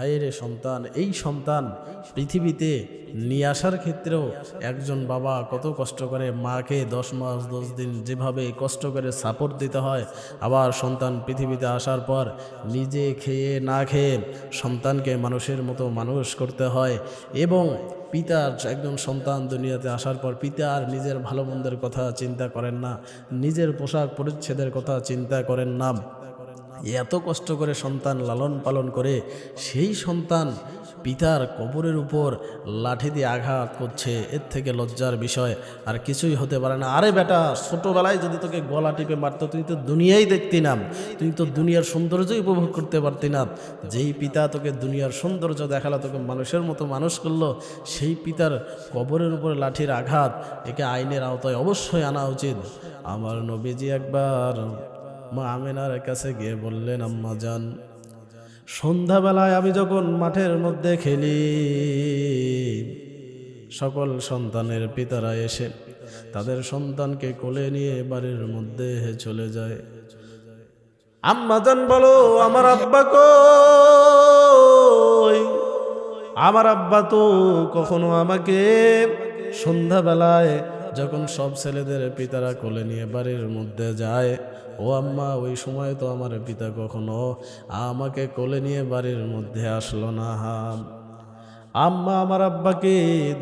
হায়রে সন্তান, এই সন্তান পৃথিবীতে নিয়ে আসার ক্ষেত্রেও একজন বাবা কত কষ্ট করে মাকে 10 মাস 10 দিন যেভাবে কষ্ট করে সাপোর্ট দিতে হয়, আবার সন্তান পৃথিবীতে আসার পর নিজে খেয়ে না খেয়ে সন্তানকে মানুষের মতো মানুষ করতে হয়। এবং পিতার একজন সন্তান দুনিয়াতে আসার পর পিতা আর নিজের ভালো মন্দের কথা চিন্তা করেন না, নিজের পোশাক পরিচ্ছেদের কথা চিন্তা করেন না। এত কষ্ট করে সন্তান লালন পালন করে সেই সন্তান পিতার কবরের উপর লাঠি দিয়ে আঘাত করছে, এর থেকে লজ্জার বিষয় আর কিছুই হতে পারে না। আরে বেটা, ছোটোবেলায় যদি তোকে গলা টিপে মারতো তুই তো দুনিয়াই দেখতি না, তুই তো দুনিয়ার সৌন্দর্যই উপভোগ করতে পারতি না। যেই পিতা তোকে দুনিয়ার সৌন্দর্য দেখালো, তোকে মানুষের মতো মানুষ করলো, সেই পিতার কবরের উপর লাঠির আঘাত, একে আইনের আওতায় অবশ্যই আনা উচিত। আমার নবীজি একবার মা আমেনার কাছে গিয়ে বললেন, আম্মা জান, সন্ধ্যাবেলায় আমি যখন মাঠের মধ্যে খেলি, সকল সন্তানের পিতারা এসে তাদের সন্তানকে কোলে নিয়ে বাড়ির মধ্যে চলে যায়। আম্মা জান বলো, আমার আব্বা কই? আমার আব্বা তো কখনো আমাকে সন্ধ্যাবেলায় যখন সব ছেলেদের পিতারা কোলে নিয়ে বাড়ির মধ্যে যায়, ও আম্মা, ওই সময় তো আমার পিতা কখনো আমাকে কোলে নিয়ে বাড়ির মধ্যে আসলো না। আম্মা, আমার আব্বাকে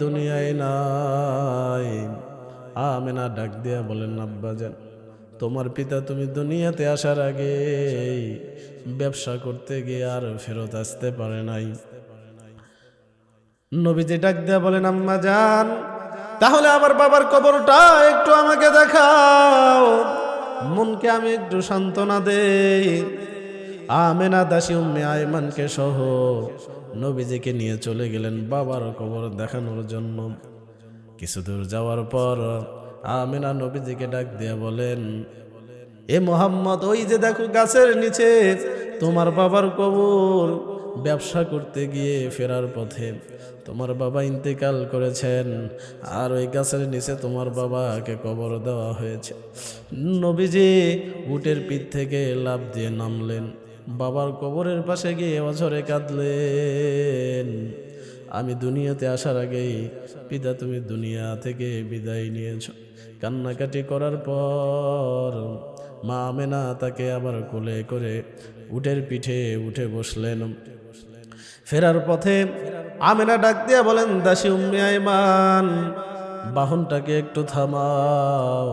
দুনিয়ায় নাই। আমেনা ডাক দিয়া বলেন, আব্বা জান, তোমার পিতা তুমি দুনিয়াতে আসার আগে ব্যবসা করতে গিয়ে আর ফেরত আসতে পারে নাই। নবীজি ডাক দিয়া বলেন, আম্মা জান, তাহলে আমার বাবার কবরটা একটু আমাকে দেখাও, মনকে আমি একটু সান্ত্বনা দেই। আমেনা দাসী উম্মে আয়মানকে সহ নবীজিকে নিয়ে চলে গেলেন বাবার কবর দেখানোর জন্য। কিছু দূর যাওয়ার পর আমেনা নবীজিকে ডাক দিয়ে বলেন, এ মোহাম্মদ, ওই যে দেখো গাছের নিচে তোমার বাবার কবর। ব্যবসা করতে গিয়ে ফেরার পথে তোমার বাবা ইন্তেকাল করেছেন, আর ওই গাছের নিচে তোমার বাবাকে কবর দেওয়া হয়েছে। নবীজি উটের পিঠ থেকে লাফ দিয়ে নামলেন, বাবার কবরের পাশে গিয়ে অঝরে কাঁদলেন। আমি দুনিয়াতে আসার আগেই পিতা তুমি দুনিয়া থেকে বিদায় নিয়েছ। কান্নাকাটি করার পর মা আমেনা তাকে আবার কোলে করে উটের পিঠে উঠে বসলেন। ফেরার পথে আমেনা ডাক দিয়া বলেন, দাসী উম্মে আয়মান, বাহনটাকে একটু থামাও,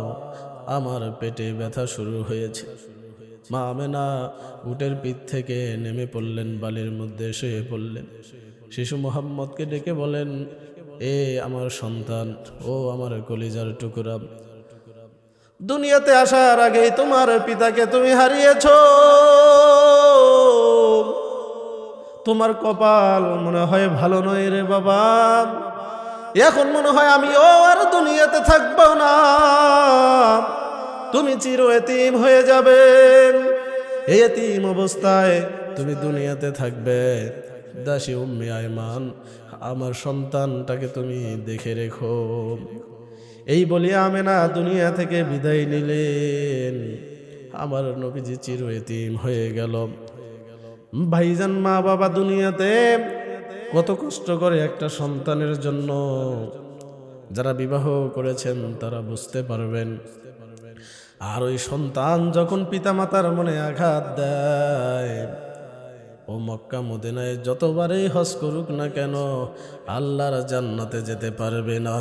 আমার পেটে ব্যথা শুরু হয়েছে। মা আমেনা উটের পিঠ থেকে নেমে পড়লেন, বালির মধ্যে শুয়ে পড়লেন। শিশু মোহাম্মদকে ডেকে বলেন, এ আমার সন্তান, ও আমার কলিজার টুকরা, দুনিয়াতে আসার আগেই তোমার পিতাকে তুমি হারিয়েছ। তোমার কপাল মনে হয় ভালো নয় রে বাবা। এখন মনে হয় আমিও আর দুনিয়াতে থাকবো না, তুমি চির এতিম হয়ে যাবে। এই এতিম অবস্থায় তুমি দুনিয়াতে থাকবে। দাসী উম্মে আয়মান, আমার সন্তানটাকে তুমি দেখে রেখো। এই বলে আমেনা দুনিয়া থেকে বিদায় নিলেন। আমার নবীজি চির এতিম হয়ে গেল। ভাইজান, মা বাবা দুনিয়াতে কত কষ্ট করে একটা সন্তানের জন্য, যারা বিবাহ করেছেন তারা বুঝতে পারবেন। আর ওই সন্তান যখন পিতামাতার মনে আঘাত দেয়, ও মক্কা মদিনায় যতবারই হজ করুক না কেন, আল্লাহর জান্নাতে যেতে পারবে না।